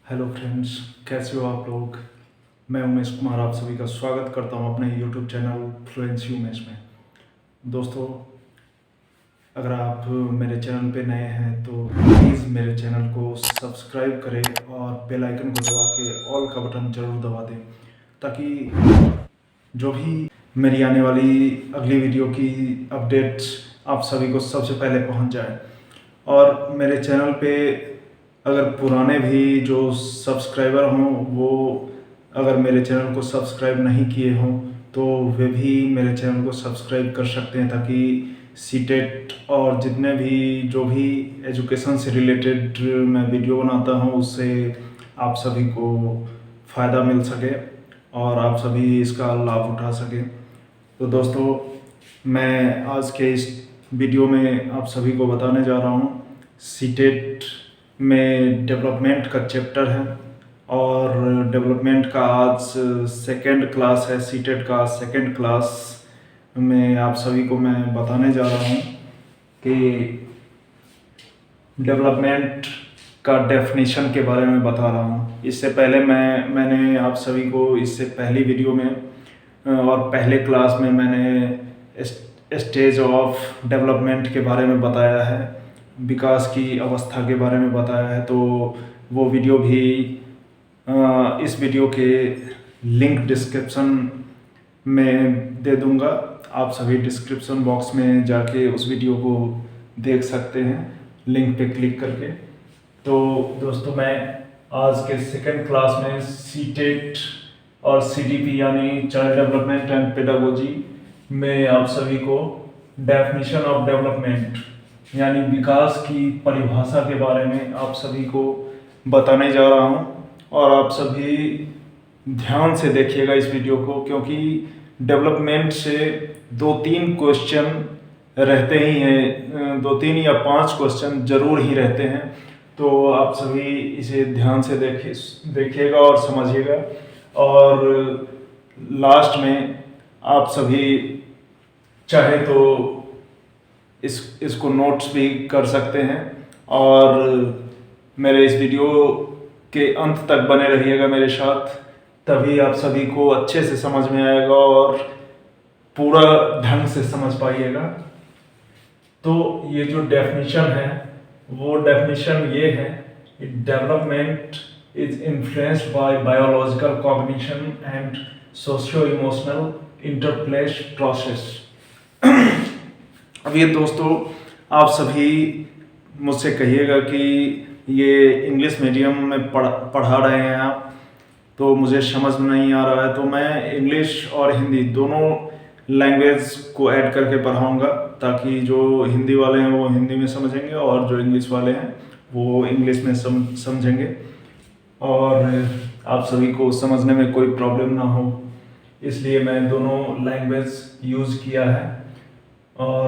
Hello friends, कैसे हो आप लोग। मैं उमेश कुमार आप सभी का स्वागत करता हूं अपने यूट्यूब चैनल फ्लुएंसी उमेश में। दोस्तों, अगर आप मेरे चैनल पे नए हैं तो प्लीज़ मेरे चैनल को सब्सक्राइब करें और बेल आइकन को दबा के ऑल का बटन ज़रूर दबा दें, ताकि जो भी मेरी आने वाली अगली वीडियो की अपडेट्स आप सभी को सबसे पहले पहुंच जाए। और मेरे चैनल पे अगर पुराने भी जो सब्सक्राइबर हों वो अगर मेरे चैनल को सब्सक्राइब नहीं किए हों तो वे भी मेरे चैनल को सब्सक्राइब कर सकते हैं, ताकि सीटेट और जितने भी जो भी एजुकेशन से रिलेटेड मैं वीडियो बनाता हूं उससे आप सभी को फ़ायदा मिल सके और आप सभी इसका लाभ उठा सकें। तो दोस्तों, मैं आज के इस वीडियो में आप सभी को बताने जा रहा हूँ सीटेट में डेवलपमेंट का चैप्टर है। और डेवलपमेंट का आज सेकेंड क्लास है, सीटेट का सेकेंड क्लास में आप सभी को मैं बताने जा रहा हूँ कि डेवलपमेंट का डेफिनेशन के बारे में बता रहा हूँ। इससे पहले मैंने आप सभी को इससे पहली वीडियो में और पहले क्लास में मैंने स्टेज ऑफ डेवलपमेंट के बारे में बताया है, विकास की अवस्था के बारे में बताया है। तो वो वीडियो भी इस वीडियो के लिंक डिस्क्रिप्शन में दे दूंगा। आप सभी डिस्क्रिप्शन बॉक्स में जाके उस वीडियो को देख सकते हैं लिंक पे क्लिक करके। तो दोस्तों, मैं आज के सेकेंड क्लास में सीटेट और सीडीपी यानी चाइल्ड डेवलपमेंट एंड पेडागोजी में आप सभी को डेफिनेशन ऑफ डेवलपमेंट यानी विकास की परिभाषा के बारे में आप सभी को बताने जा रहा हूं। और आप सभी ध्यान से देखिएगा इस वीडियो को, क्योंकि डेवलपमेंट से 2-3 क्वेश्चन रहते ही हैं, 2-3 या 5 क्वेश्चन जरूर ही रहते हैं। तो आप सभी इसे ध्यान से देखिएगा और समझिएगा। और लास्ट में आप सभी चाहे तो इसको नोट्स भी कर सकते हैं। और मेरे इस वीडियो के अंत तक बने रहिएगा मेरे साथ, तभी आप सभी को अच्छे से समझ में आएगा और पूरा ढंग से समझ पाइएगा। तो ये जो डेफिनेशन है वो डेफिनेशन ये है कि development is influenced by biological cognition and socio emotional interplays process. अब ये दोस्तों, आप सभी मुझसे कहिएगा कि ये इंग्लिश मीडियम में पढ़ा रहे हैं आप, तो मुझे समझ में नहीं आ रहा है, तो मैं इंग्लिश और हिंदी दोनों लैंग्वेज को ऐड करके पढ़ाऊंगा, ताकि जो हिंदी वाले हैं वो हिंदी में समझेंगे और जो इंग्लिश वाले हैं वो इंग्लिश में समझेंगे और आप सभी को समझने में कोई प्रॉब्लम ना हो, इसलिए मैं दोनों लैंग्वेज यूज़ किया है। और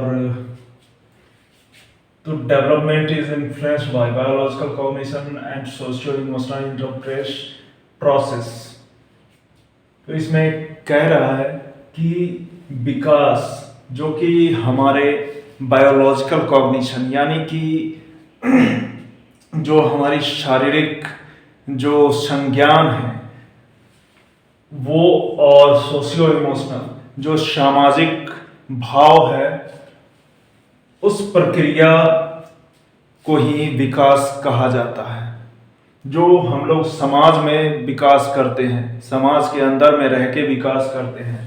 तो development is influenced by biological cognition and socio emotional enterprise process. तो इसमें कह रहा है कि विकास जो कि हमारे बायोलॉजिकल कॉग्निशन यानी कि जो हमारी शारीरिक जो संज्ञान है वो, और सोशियो इमोशनल जो सामाजिक भाव है, उस प्रक्रिया को ही विकास कहा जाता है। जो हम लोग समाज में विकास करते हैं, समाज के अंदर में रह के विकास करते हैं,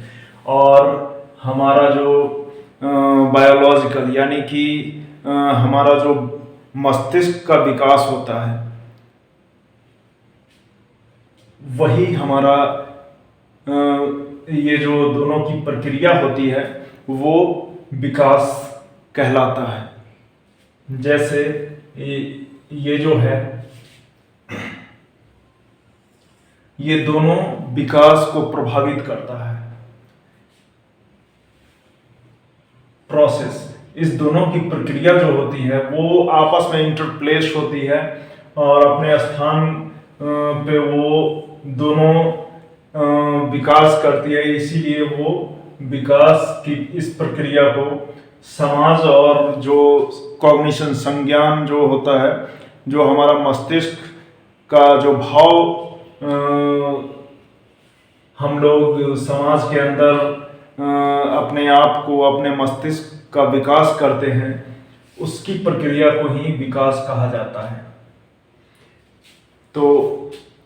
और हमारा जो बायोलॉजिकल यानी कि हमारा जो मस्तिष्क का विकास होता है, वही हमारा ये जो दोनों की प्रक्रिया होती है वो विकास कहलाता है। जैसे ये जो है, ये दोनों विकास को प्रभावित करता है प्रोसेस। इस दोनों की प्रक्रिया जो होती है वो आपस में इंटरप्लेस होती है और अपने स्थान पे वो दोनों विकास करती है। इसीलिए वो विकास की इस प्रक्रिया को समाज और जो कॉग्निशन संज्ञान जो होता है, जो हमारा मस्तिष्क का जो भाव हम लोग समाज के अंदर अपने आप को, अपने मस्तिष्क का विकास करते हैं, उसकी प्रक्रिया को ही विकास कहा जाता है। तो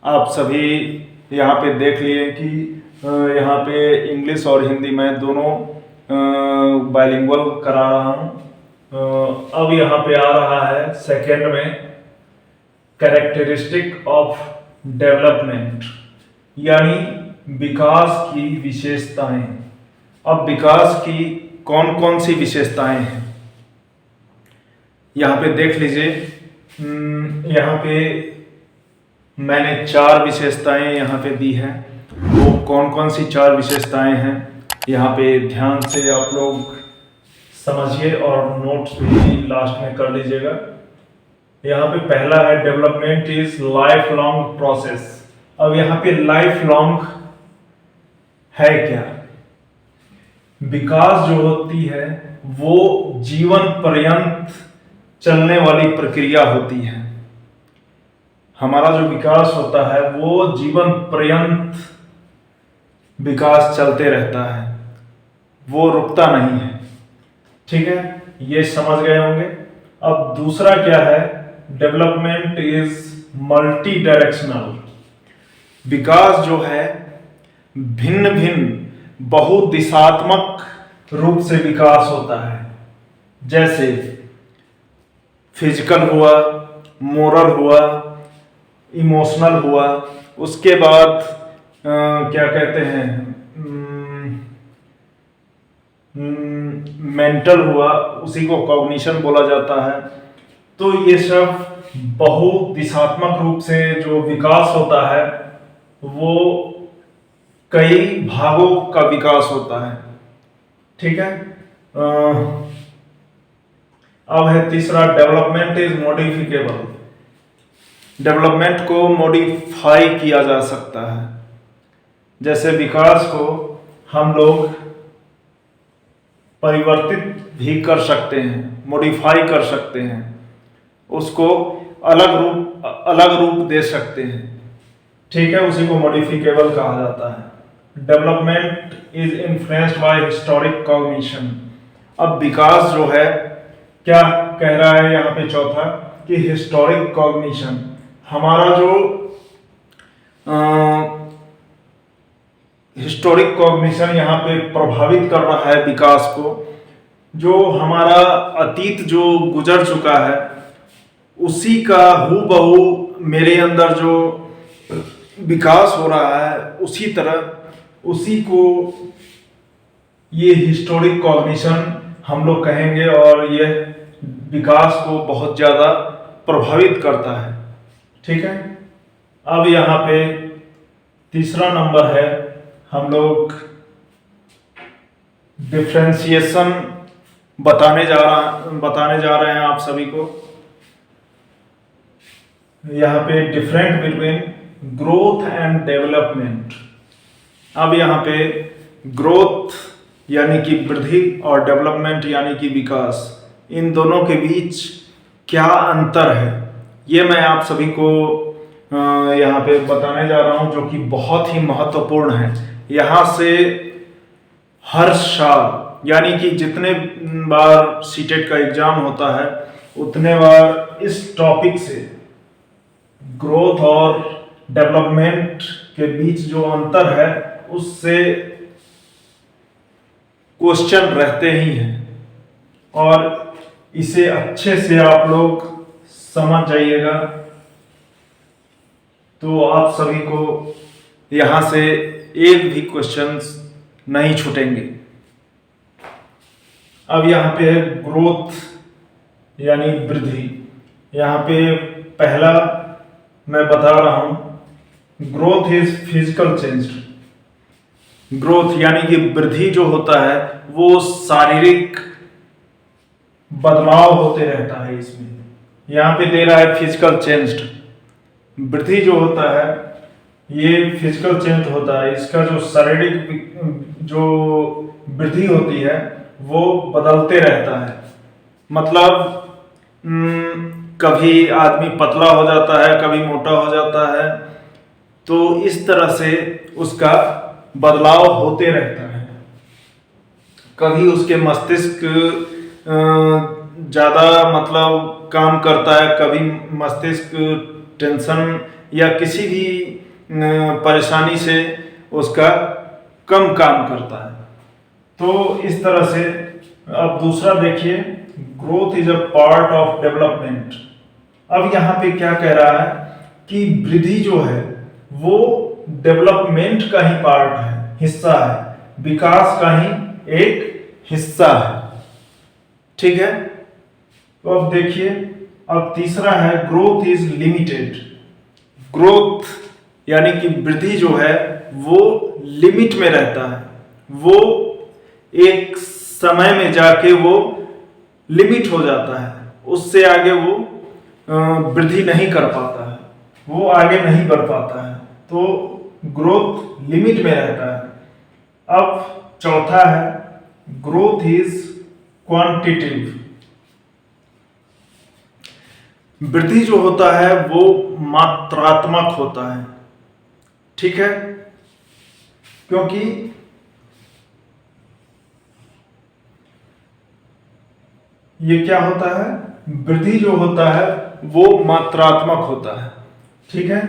आप सभी यहाँ पे देख लिए कि यहाँ पे इंग्लिश और हिंदी में दोनों बाइलिंगुअल करा रहा हूँ। अब यहाँ पे आ रहा है सेकेंड में कैरेक्टरिस्टिक ऑफ डेवलपमेंट, यानी विकास की विशेषताएं। अब विकास की कौन कौन सी विशेषताएं हैं यहाँ पे देख लीजिए। यहाँ पे मैंने 4 विशेषताएं यहाँ पे दी हैं। वो कौन कौन सी 4 विशेषताएं हैं यहाँ पे ध्यान से आप लोग समझिए और नोट्स भी लास्ट में कर लीजिएगा। यहाँ पे पहला है development is life long process. अब यहाँ पे लाइफ लॉन्ग है क्या? विकास जो होती है वो जीवन पर्यंत चलने वाली प्रक्रिया होती है। हमारा जो विकास होता है वो जीवन पर्यंत विकास चलते रहता है, वो रुकता नहीं है। ठीक है, ये समझ गए होंगे। अब दूसरा क्या है? Development is multidirectional. विकास जो है भिन्न भिन्न बहुदिशात्मक रूप से विकास होता है। जैसे फिजिकल हुआ, मोरल हुआ, इमोशनल हुआ, उसके बाद क्या कहते हैं, मेंटल हुआ, उसी को कॉग्निशन बोला जाता है। तो ये सब बहुदिशात्मक रूप से जो विकास होता है वो कई भागों का विकास होता है। ठीक है। अब है तीसरा, डेवलपमेंट इज मॉडिफिकेबल। डेवलपमेंट को मॉडिफाई किया जा सकता है। जैसे विकास को हम लोग परिवर्तित भी कर सकते हैं, मॉडिफाई कर सकते हैं, उसको अलग रूप दे सकते हैं। ठीक है, उसी को मॉडिफिकेबल कहा जाता है। Development is influenced bye historic cognition. अब विकास जो है क्या कह रहा है यहाँ पे चौथा, कि हिस्टोरिक कॉग्निशन, हमारा जो हिस्टोरिक कॉग्निशन यहाँ पे प्रभावित कर रहा है विकास को। जो हमारा अतीत जो गुजर चुका है उसी का हूबहू मेरे अंदर जो विकास हो रहा है, उसी को ये हिस्टोरिक कॉग्निशन हम लोग कहेंगे, और ये विकास को बहुत ज़्यादा प्रभावित करता है। ठीक है। अब यहाँ पे तीसरा नंबर है, हम लोग डिफरेंशिएशन बताने जा रहे हैं आप सभी को। यहाँ पे different between growth and development. अब यहाँ पे ग्रोथ यानी कि वृद्धि और डेवलपमेंट यानी कि विकास, इन दोनों के बीच क्या अंतर है ये मैं आप सभी को यहाँ पे बताने जा रहा हूँ, जो कि बहुत ही महत्वपूर्ण है। यहाँ से हर साल यानी कि जितने बार सीटेट का एग्जाम होता है उतने बार इस टॉपिक से, ग्रोथ और डेवलपमेंट के बीच जो अंतर है उससे क्वेश्चन रहते ही हैं, और इसे अच्छे से आप लोग समझ जाइएगा तो आप सभी को यहाँ से एक भी क्वेश्चंस नहीं छूटेंगे। अब यहाँ पे है ग्रोथ यानी वृद्धि। यहाँ पे पहला मैं बता रहा हूँ, growth is physical change. Growth यानी कि वृद्धि जो होता है वो शारीरिक बदलाव होते रहता है। इसमें यहाँ पे दे रहा है फिजिकल चेंज। वृद्धि जो होता है ये फिजिकल चेंज होता है, इसका जो शारीरिक जो वृद्धि होती है वो बदलते रहता है। मतलब कभी आदमी पतला हो जाता है, कभी मोटा हो जाता है। तो इस तरह से उसका बदलाव होते रहता है। कभी उसके मस्तिष्क ज़्यादा मतलब काम करता है, कभी मस्तिष्क टेंशन या किसी भी परेशानी से उसका कम काम करता है। तो इस तरह से अब दूसरा देखिए, growth is a part of development. अब यहाँ पे क्या कह रहा है कि वृद्धि जो है वो डेवलपमेंट का ही पार्ट है, हिस्सा है, विकास का ही एक हिस्सा है। ठीक है, तो अब देखिए, अब तीसरा है ग्रोथ इज लिमिटेड। ग्रोथ यानी कि वृद्धि जो है वो लिमिट में रहता है, वो एक समय में जाके वो लिमिट हो जाता है, उससे आगे वो वृद्धि नहीं कर पाता है, वो आगे नहीं बढ़ पाता है। तो ग्रोथ लिमिट में रहता है। अब चौथा है ग्रोथ इज क्वांटिटेटिव। वृद्धि जो होता है वो मात्रात्मक होता है। ठीक है, क्योंकि ये क्या होता है, वृद्धि जो होता है वो मात्रात्मक होता है। ठीक है,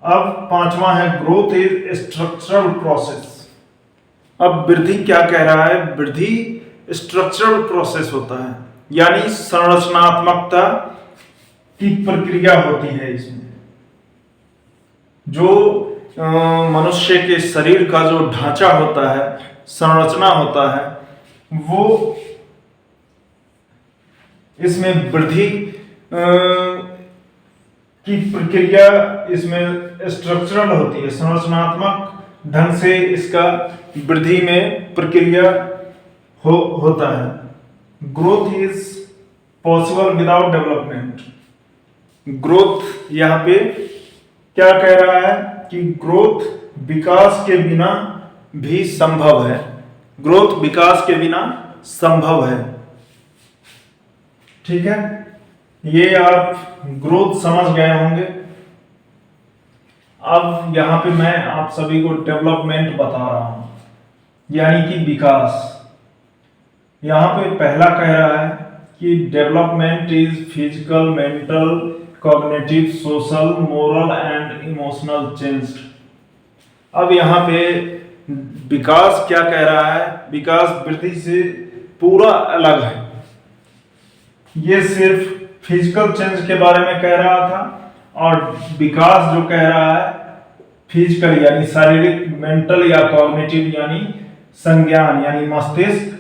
अब पांचवा है ग्रोथ इज स्ट्रक्चरल प्रोसेस। अब वृद्धि क्या कह रहा है, वृद्धि स्ट्रक्चरल प्रोसेस होता है, यानी संरचनात्मकता की प्रक्रिया होती है। इसमें जो मनुष्य के शरीर का जो ढांचा होता है, संरचना होता है, वो इसमें वृद्धि की प्रक्रिया इसमें स्ट्रक्चरल होती है, संरचनात्मक ढंग से इसका वृद्धि में प्रक्रिया होता है। Growth is possible without development. Growth यहाँ पे क्या कह रहा है कि ग्रोथ विकास के बिना भी संभव है। ग्रोथ विकास के बिना संभव है। ठीक है, ये आप ग्रोथ समझ गए होंगे। अब यहां पे मैं आप सभी को डेवलपमेंट बता रहा हूं, यानी कि विकास। यहां पे पहला कह रहा है कि development is physical, mental, cognitive, social, moral and emotional change. अब यहाँ पे विकास क्या कह रहा है, विकास वृद्धि से पूरा अलग है। ये सिर्फ फिजिकल चेंज के बारे में कह रहा था, और विकास जो कह रहा है फिजिकल यानी शारीरिक, मेंटल या कॉग्निटिव यानी संज्ञान यानी मस्तिष्क,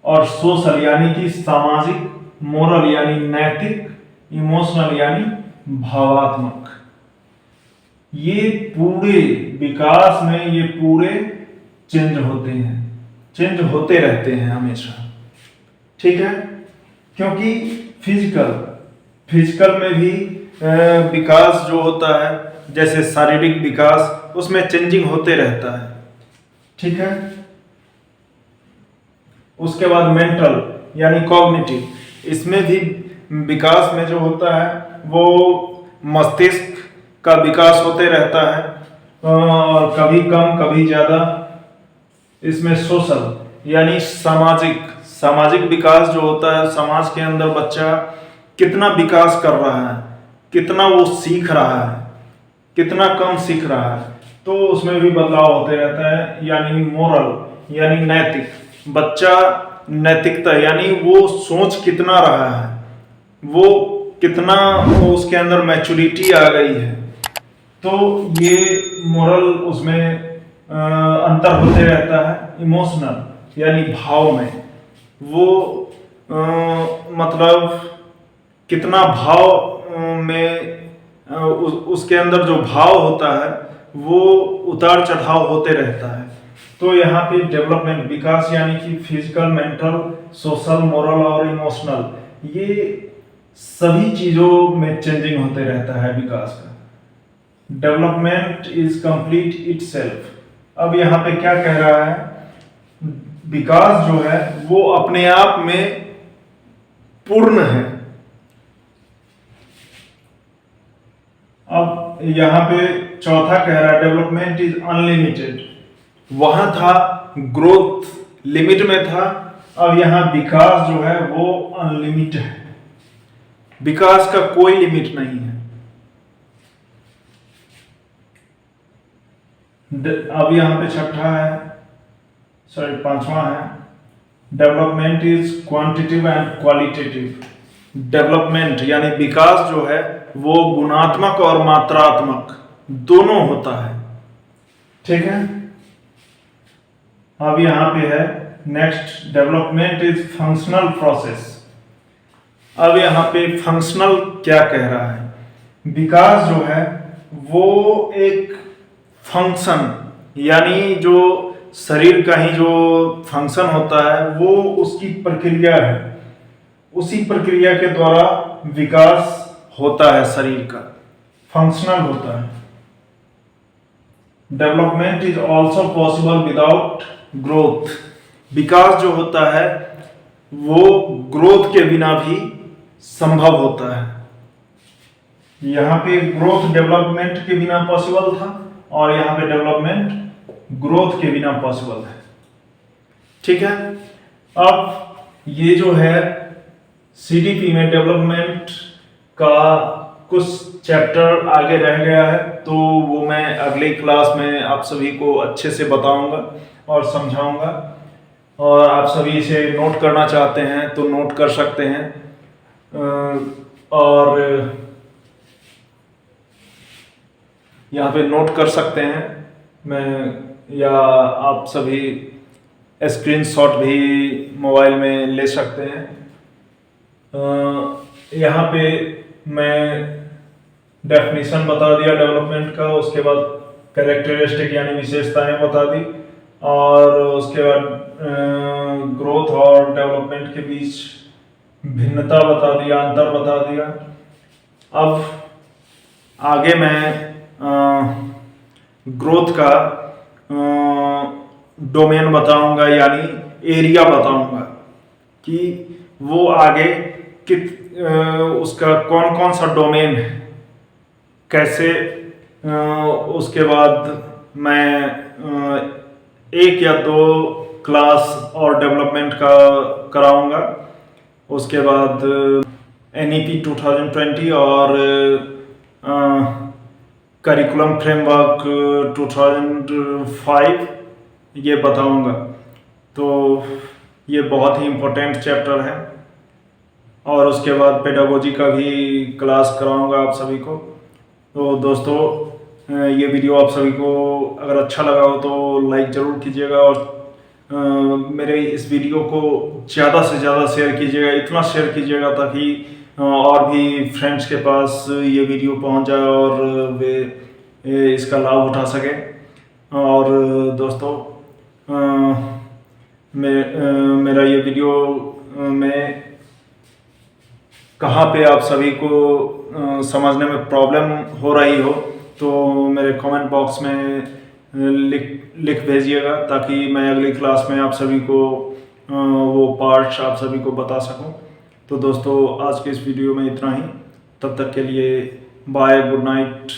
और सोशल यानी कि सामाजिक, मोरल यानी नैतिक, इमोशनल यानी भावात्मक। ये पूरे विकास में ये पूरे चेंज होते हैं, चेंज होते रहते हैं हमेशा। ठीक है, क्योंकि फिजिकल में भी विकास जो होता है, जैसे शारीरिक विकास, उसमें चेंजिंग होते रहता है। ठीक है, उसके बाद मेंटल यानी कॉग्निटिव, इसमें भी विकास में जो होता है वो मस्तिष्क का विकास होते रहता है, और कभी कम कभी ज्यादा। इसमें सोशल यानी सामाजिक विकास जो होता है, समाज के अंदर बच्चा कितना विकास कर रहा है, कितना वो सीख रहा है, कितना कम सीख रहा है, तो उसमें भी बदलाव होते रहता है। यानी मोरल यानी नैतिक, बच्चा नैतिकता यानी वो सोच कितना रहा है, वो कितना उसके अंदर मैच्योरिटी आ गई है। तो ये मोरल उसमें अंतर होते रहता है। इमोशनल यानी भाव में, वो मतलब कितना भाव में उसके अंदर जो भाव होता है वो उतार चढ़ाव होते रहता है। तो यहाँ पे डेवलपमेंट, विकास यानी कि फिजिकल, मेंटल, सोशल, मोरल और इमोशनल, ये सभी चीजों में चेंजिंग होते रहता है विकास का। Development is complete itself. अब यहाँ पे क्या कह रहा है, विकास जो है वो अपने आप में पूर्ण है, यहाँ पे चौथा कह रहा है डेवलपमेंट इज अनलिमिटेड, वहां था ग्रोथ लिमिट में था, अब यहाँ विकास जो है वो अनलिमिटेड है, विकास का कोई लिमिट नहीं है। अब यहाँ पे छठा है, सॉरी पांचवा है, development is quantitative and qualitative. Development यानी विकास जो है वो गुणात्मक और मात्रात्मक दोनों होता है, ठीक है। अब यहां पे है next, development is functional process. अब यहां पे फंक्शनल क्या कह रहा है, विकास जो है वो एक फंक्शन यानी जो शरीर का ही जो फंक्शन होता है वो उसकी प्रक्रिया है, उसी प्रक्रिया के द्वारा विकास होता है, शरीर का फंक्शनल होता है। Development is also possible without growth. विकास जो होता है वो ग्रोथ के बिना भी संभव होता है। यहाँ पे ग्रोथ डेवलपमेंट के बिना पॉसिबल था और यहाँ पे डेवलपमेंट ग्रोथ के बिना पॉसिबल है, ठीक है। अब ये जो है सीडीपी में डेवलपमेंट का कुछ चैप्टर आगे रह गया है, तो वो मैं अगली क्लास में आप सभी को अच्छे से बताऊंगा और समझाऊंगा, और आप सभी इसे नोट करना चाहते हैं तो नोट कर सकते हैं। और यहाँ पे नोट कर सकते हैं मैं, या आप सभी स्क्रीनशॉट भी मोबाइल में ले सकते हैं। यहाँ पे मैं डेफिनेशन बता दिया डेवलपमेंट का, उसके बाद कैरेक्टरिस्टिक यानी विशेषताएं बता दी, और उसके बाद ग्रोथ और डेवलपमेंट के बीच भिन्नता बता दिया, अंतर बता दिया। अब आगे मैं ग्रोथ का डोमेन बताऊंगा यानी एरिया बताऊंगा कि वो आगे उसका कौन कौन सा डोमेन है, कैसे। उसके बाद मैं एक या दो क्लास और डेवलपमेंट का कराऊंगा। उसके बाद NEP 2020 और करिकुलम फ्रेमवर्क 2005 ये बताऊंगा। तो ये बहुत ही इम्पोर्टेंट चैप्टर है, और उसके बाद पेडागोजी का भी क्लास कराऊंगा आप सभी को। तो दोस्तों ये वीडियो आप सभी को अगर अच्छा लगा हो तो लाइक ज़रूर कीजिएगा, और मेरे इस वीडियो को ज़्यादा से ज़्यादा शेयर कीजिएगा, इतना शेयर कीजिएगा ताकि और भी फ्रेंड्स के पास ये वीडियो पहुंच जाए और वे इसका लाभ उठा सके। और दोस्तों मेरा ये वीडियो में कहाँ पे आप सभी को समझने में प्रॉब्लम हो रही हो तो मेरे कमेंट बॉक्स में लिख भेजिएगा, ताकि मैं अगली क्लास में आप सभी को वो पार्ट्स आप सभी को बता सकूं। तो दोस्तों आज के इस वीडियो में इतना ही, तब तक के लिए बाय, गुड नाइट।